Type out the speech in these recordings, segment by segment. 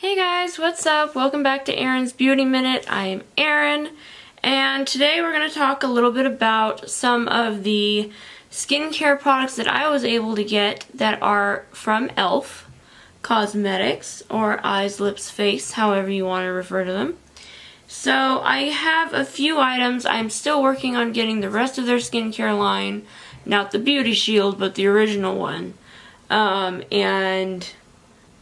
Hey guys, what's up? Welcome back to Erin's Beauty Minute. I am Erin, and today we're going to talk a little bit about some of the skincare products that I was able to get that are from e.l.f. Cosmetics, or Eyes, Lips, Face, however you want to refer to them. So I have a few items. I'm still working on getting the rest of their skincare line, not the Beauty Shield, but the original one, and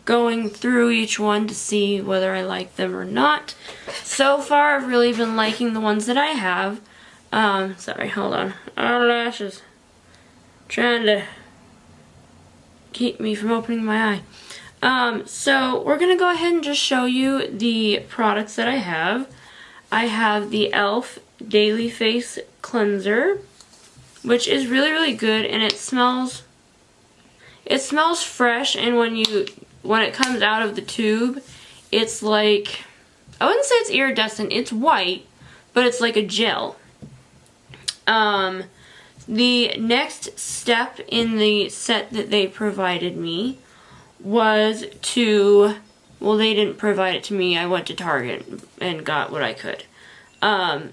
going through each one to see whether I like them or not. So far, I've really been liking the ones that I have. Sorry, hold on. Eyelashes. Trying to keep me from opening my eye. So we're going to go ahead and just show you the products that I have. I have the e.l.f. Daily Face Cleanser, which is really, really good, and it smells fresh, and when it comes out of the tube, it's like, I wouldn't say it's iridescent, it's white, but it's like a gel. The next step in the set that they provided me was to, well, they didn't provide it to me, I went to Target and got what I could.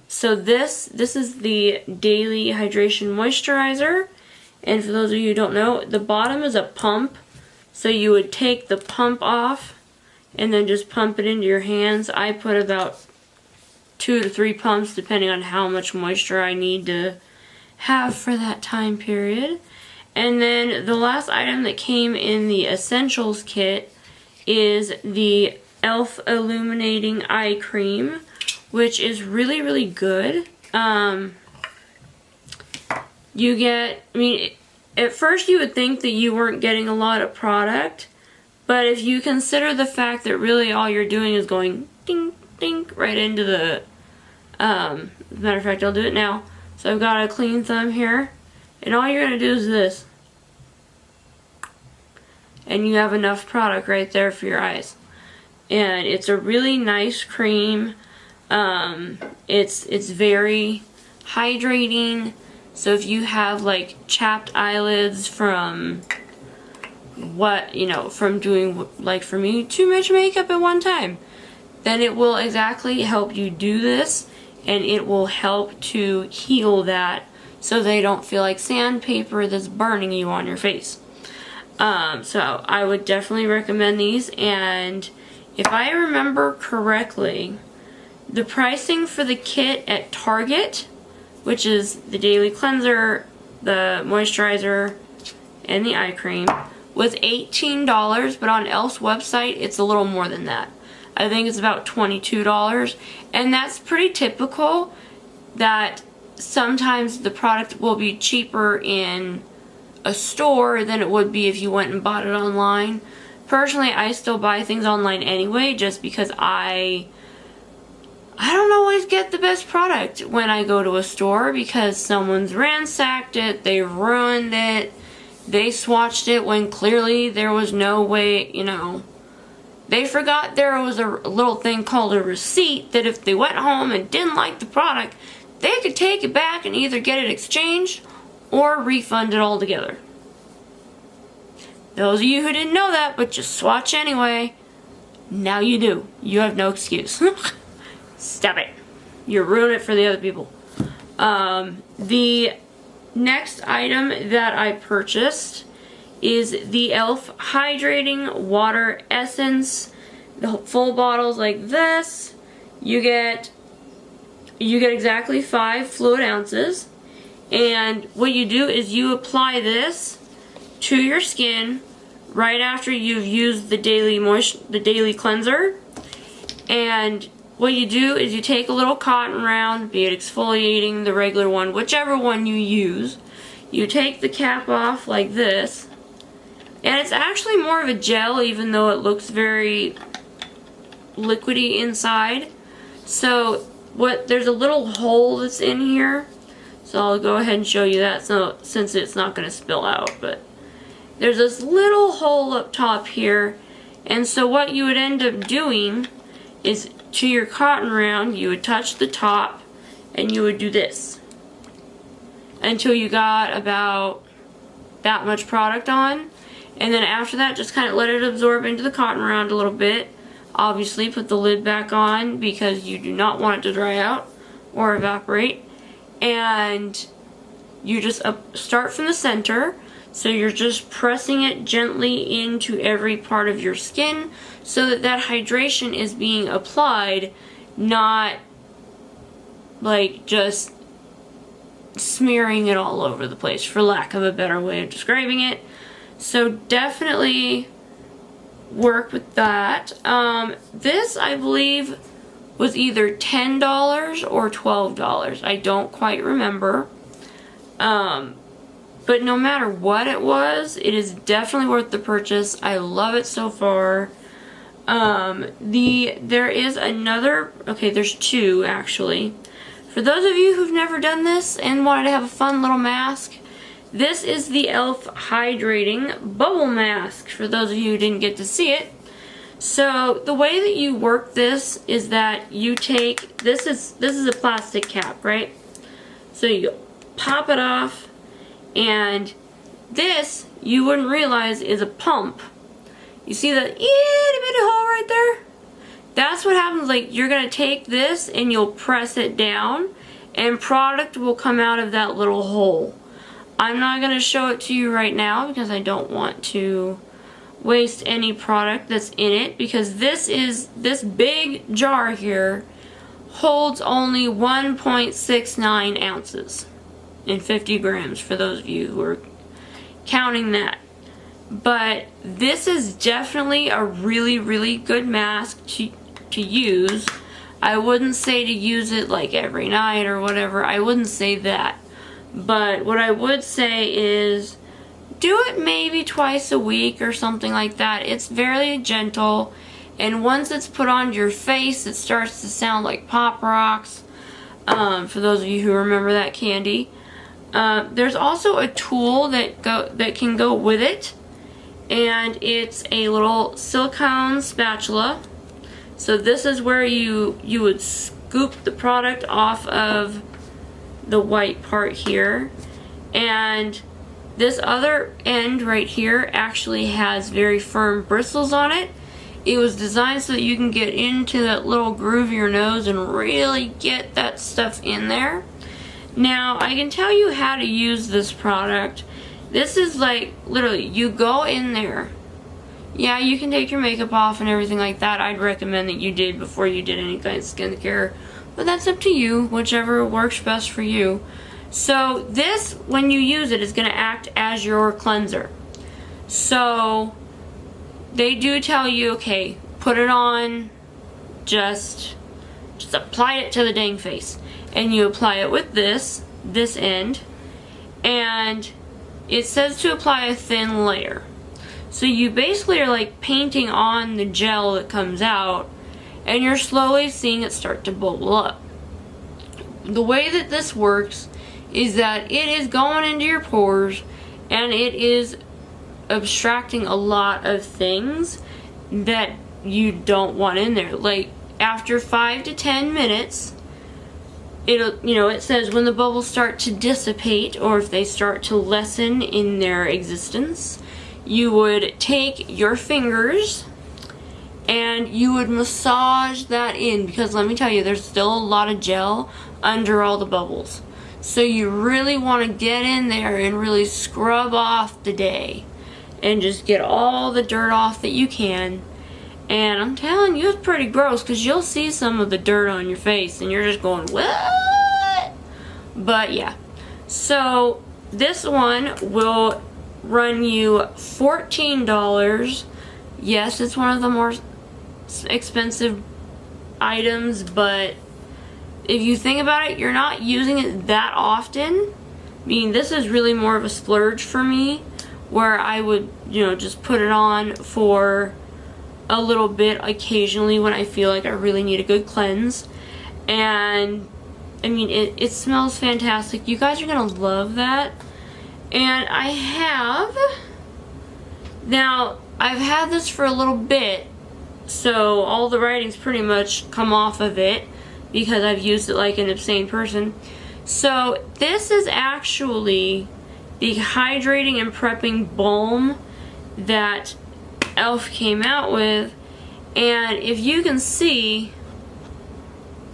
So this is the Daily Hydration Moisturizer, and for those of you who don't know, the bottom is a pump. So you would take the pump off and then just pump it into your hands. I put about 2 to 3 pumps depending on how much moisture I need to have for that time period. And then the last item that came in the Essentials kit is the e.l.f. Illuminating Eye Cream, which is really, really good. You get, at first you would think that you weren't getting a lot of product, but if you consider the fact that really all you're doing is going ding, ding, right into the, as a matter of fact, I'll do it now. So I've got a clean thumb here, and all you're going to do is this. And you have enough product right there for your eyes. And it's a really nice cream. It's very hydrating. So if you have like chapped eyelids from from doing, like for me, too much makeup at one time, then it will exactly help you do this, and it will help to heal that so they don't feel like sandpaper that's burning you on your face. So I would definitely recommend these, and if I remember correctly, the pricing for the kit at Target, which is the daily cleanser, the moisturizer, and the eye cream, was $18, but on e.l.f.'s website, it's a little more than that. I think it's about $22, and that's pretty typical that sometimes the product will be cheaper in a store than it would be if you went and bought it online. Personally, I still buy things online anyway, just because I don't always get the best product when I go to a store, because someone's ransacked it, they ruined it, they swatched it when clearly there was no way, they forgot there was a little thing called a receipt that if they went home and didn't like the product, they could take it back and either get it exchanged or refund it altogether. Those of you who didn't know that but just swatch anyway, now you do. You have no excuse. Stop it. You're ruining it for the other people. The next item that I purchased is the e.l.f. Hydrating Water Essence. The full bottle's like this. You get exactly 5 fluid ounces. And what you do is you apply this to your skin right after you've used the daily cleanser. And what you do is you take a little cotton round, be it exfoliating, the regular one, whichever one you use. You take the cap off like this, and it's actually more of a gel, even though it looks very liquidy inside. So there's a little hole that's in here, so I'll go ahead and show you that, so since it's not going to spill out. But there's this little hole up top here, and so what you would end up doing is, to your cotton round, you would touch the top and you would do this until you got about that much product on, and then after that just kind of let it absorb into the cotton round a little bit. Obviously, put the lid back on because you do not want it to dry out or evaporate. And you just start from the center. So you're just pressing it gently into every part of your skin so that that hydration is being applied, not like just smearing it all over the place, for lack of a better way of describing it. So definitely work with that. This, I believe, was either $10 or $12. I don't quite remember. But no matter what it was, it is definitely worth the purchase. I love it so far. There is another, okay, there's two actually. For those of you who've never done this and wanted to have a fun little mask, this is the e.l.f. Hydrating Bubble Mask, for those of you who didn't get to see it. So the way that you work this is that you take, this is a plastic cap, right? So you pop it off, and this, you wouldn't realize, is a pump. You see that itty bitty hole right there? That's what happens. Like, you're gonna take this and you'll press it down and product will come out of that little hole. I'm not gonna show it to you right now because I don't want to waste any product that's in it, because this big jar here holds only 1.69 ounces and 50 grams for those of you who are counting that. But this is definitely a really, really good mask to use. I wouldn't say to use it like every night or whatever. I wouldn't say that. But what I would say is do it maybe twice a week or something like that. It's very gentle, and once it's put on your face, it starts to sound like Pop Rocks, for those of you who remember that candy. There's also a tool that can go with it, and it's a little silicone spatula. So this is where you would scoop the product off of the white part here, and this other end right here actually has very firm bristles on it. It was designed so that you can get into that little groove of your nose and really get that stuff in there. Now, I can tell you how to use this product. This is like, literally, you go in there. Yeah, you can take your makeup off and everything like that. I'd recommend that you did before you did any kind of skincare. But that's up to you, whichever works best for you. So this, when you use it, is going to act as your cleanser. So they do tell you, okay, put it on, just apply it to the dang face. And you apply it with this end, and it says to apply a thin layer. So you basically are like painting on the gel that comes out, and you're slowly seeing it start to bubble up. The way that this works is that it is going into your pores, and it is abstracting a lot of things that you don't want in there. Like, after 5 to 10 minutes, it says when the bubbles start to dissipate, or if they start to lessen in their existence, you would take your fingers and you would massage that in, because let me tell you, there's still a lot of gel under all the bubbles. So you really want to get in there and really scrub off the day and just get all the dirt off that you can. And I'm telling you, it's pretty gross, because you'll see some of the dirt on your face and you're just going, what? But yeah, so this one will run you $14. Yes, it's one of the more expensive items, but if you think about it, you're not using it that often. I mean, this is really more of a splurge for me, where I would, just put it on for a little bit occasionally when I feel like I really need a good cleanse. And I mean, it smells fantastic. You guys are gonna love that. And I've had this for a little bit, so all the writing's pretty much come off of it because I've used it like an insane person. So this is actually the hydrating and prepping balm that e.l.f. came out with, And if you can see,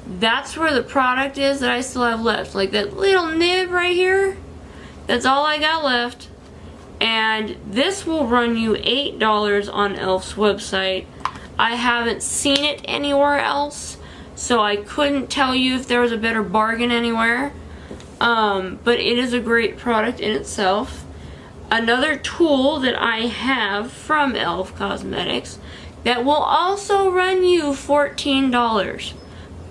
that's where the product is that I still have left. Like that little nib right here, that's all I got left. And this will run you $8 on e.l.f.'s website. I haven't seen it anywhere else, so I couldn't tell you if there was a better bargain anywhere. But it is a great product in itself. Another tool that I have from e.l.f. Cosmetics that will also run you $14.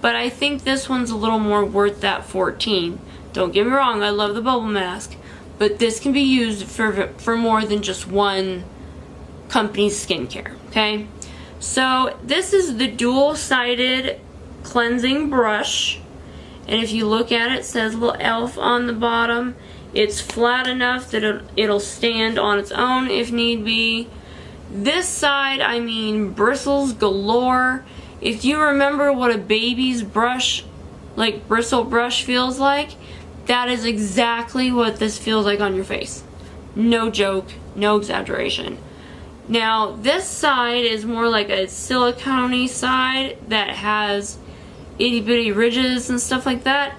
But I think this one's a little more worth that $14. Don't get me wrong, I love the bubble mask, but this can be used for more than just one company's skincare, okay? So this is the dual-sided cleansing brush, and if you look at it, it says little e.l.f. on the bottom. It's flat enough that it'll stand on its own if need be. This side, I mean, bristles galore. If you remember what a baby's brush, like bristle brush, feels like, that is exactly what this feels like on your face. No joke, no exaggeration. Now, this side is more like a silicone-y side that has itty-bitty ridges and stuff like that.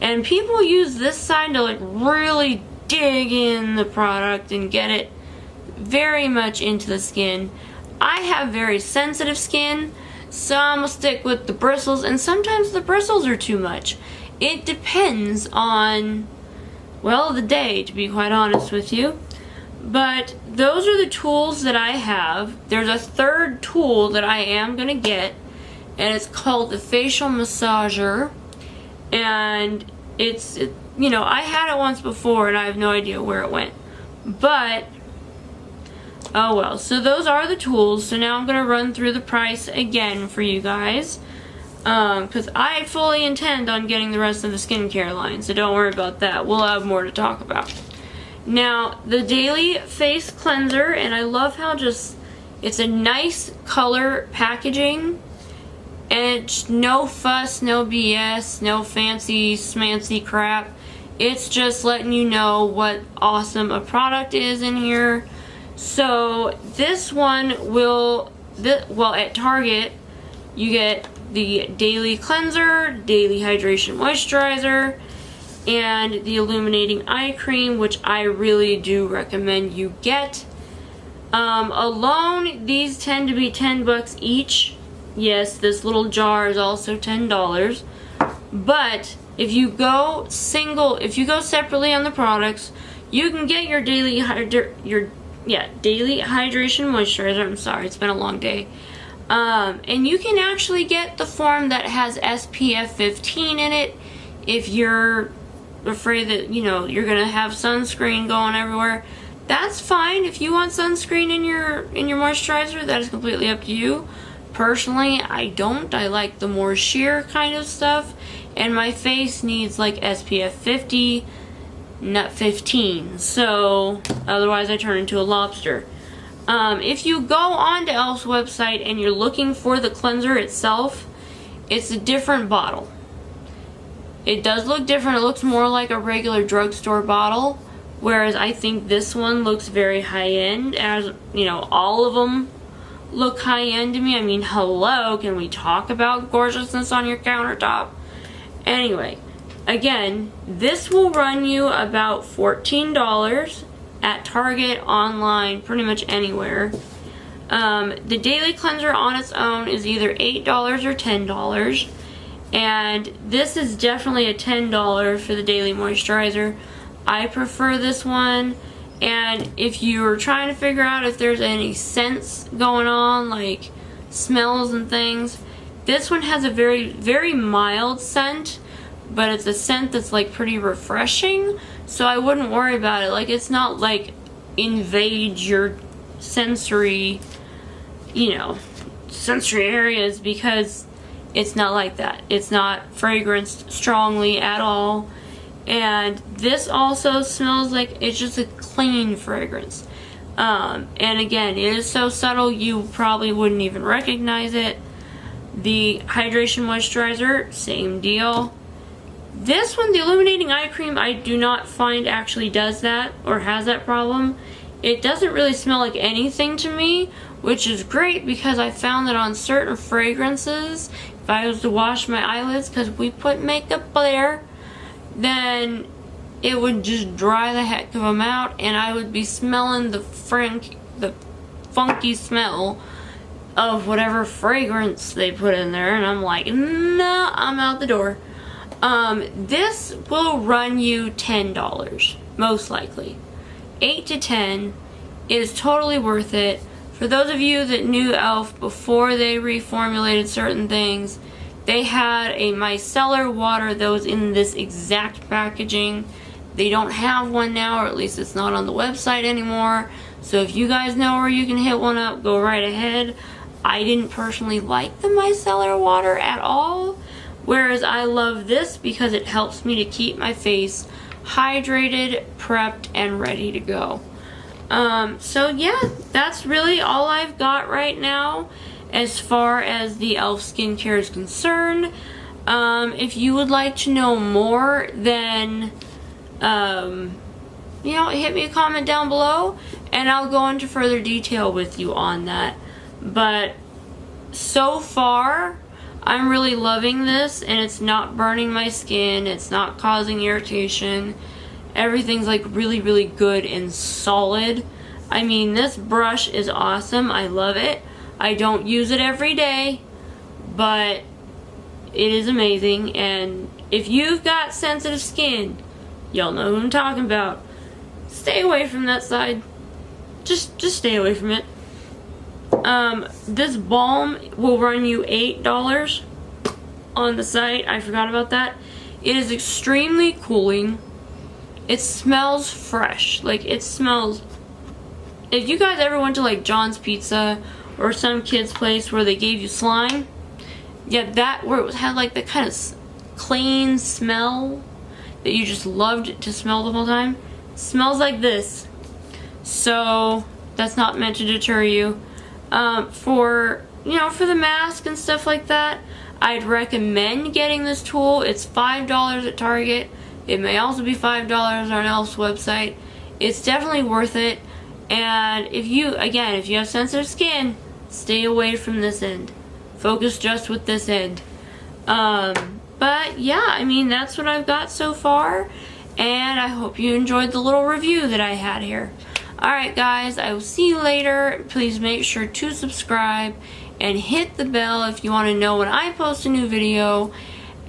And people use this side to like really dig in the product and get it very much into the skin. I have very sensitive skin, so I'm gonna stick with the bristles, and sometimes the bristles are too much. It depends on, well, the day, to be quite honest with you. But those are the tools that I have. There's a third tool that I am gonna get, and it's called the facial massager. And you know, I had it once before and I have no idea where it went. But oh well. So those are the tools. So now I'm gonna run through the price again for you guys, because I fully intend on getting the rest of the skincare line, so don't worry about that. We'll have more to talk about. Now, the daily face cleanser, and I love how it's a nice color packaging, and it's no fuss, no BS, no fancy smancy crap. It's just letting you know what awesome a product is in here. So this one will, well, at Target you get the daily cleanser, daily hydration moisturizer, and the illuminating eye cream, which I really do recommend you get. Alone, these tend to be $10 each. Yes, this little jar is also $10. But if you go separately on the products, you can get your daily daily hydration moisturizer. I'm sorry, it's been a long day. And you can actually get the form that has SPF 15 in it if you're afraid that, you know, you're gonna have sunscreen going everywhere. That's fine. If you want sunscreen in your moisturizer, that is completely up to you. Personally, I don't. I like the more sheer kind of stuff, and my face needs like SPF 50, not 15, so otherwise I turn into a lobster. If you go on to e.l.f.'s website and you're looking for the cleanser itself, it's a different bottle. It does look different. It looks more like a regular drugstore bottle, whereas I think this one looks very high-end. As you know, all of them look high-end to me. I mean, hello, can we talk about gorgeousness on your countertop? Anyway, again, this will run you about $14 at Target, online, pretty much anywhere. The daily cleanser on its own is either $8 or $10. And this is definitely a $10 for the daily moisturizer. I prefer this one. And if you're trying to figure out if there's any scents going on, like smells and things, this one has a very, very mild scent, but it's a scent that's like pretty refreshing, so I wouldn't worry about it. Like, it's not like invades your sensory, you know, sensory areas, because it's not like that. It's not fragranced strongly at all. And this also smells like it's just a clean fragrance. And again, it is so subtle you probably wouldn't even recognize it. The hydration moisturizer, same deal. This one, the illuminating eye cream, I do not find actually does that or has that problem. it doesn't really smell like anything to me, which is great because I found that on certain fragrances, if I was to wash my eyelids, because we put makeup there, then it would just dry the heck of them out, and I would be smelling the funky smell of whatever fragrance they put in there, and I'm like, nah, I'm out the door. This will run you $10, most likely. 8 to 10 is totally worth it. For those of you that knew e.l.f. before they reformulated certain things, they had a micellar water that was in this exact packaging. They don't have one now, or at least it's not on the website anymore. So if you guys know where you can hit one up, go right ahead. I didn't personally like the micellar water at all, whereas I love this because it helps me to keep my face hydrated, prepped, and ready to go. So yeah, that's really all I've got right now as far as the e.l.f. skincare is concerned. If you would like to know more, then you know, hit me a comment down below and I'll go into further detail with you on that. But so far, I'm really loving this, and it's not burning my skin, it's not causing irritation. Everything's like really, really good and solid. I mean, this brush is awesome. I love it. I don't use it every day, but it is amazing. And if you've got sensitive skin, y'all know who I'm talking about. Stay away from that side. Just stay away from it. This balm will run you $8 on the site. I forgot about that. It is extremely cooling. It smells fresh. Like, it smells... If you guys ever went to like John's Pizza or some kid's place where they gave you slime, yeah, that where it had like the kind of clean smell that you just loved to smell the whole time, smells like this. So that's not meant to deter you. For, you know, for the mask and stuff like that, I'd recommend getting this tool. It's $5 at Target. It may also be $5 on e.l.f.'s website. It's definitely worth it. And if you, again, if you have sensitive skin, stay away from this end. Focus just with this end. But yeah, I mean, that's what I've got so far. And I hope you enjoyed the little review that I had here. Alright guys, I will see you later. Please make sure to subscribe and hit the bell if you want to know when I post a new video.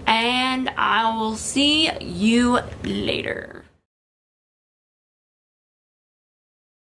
And I will see you later.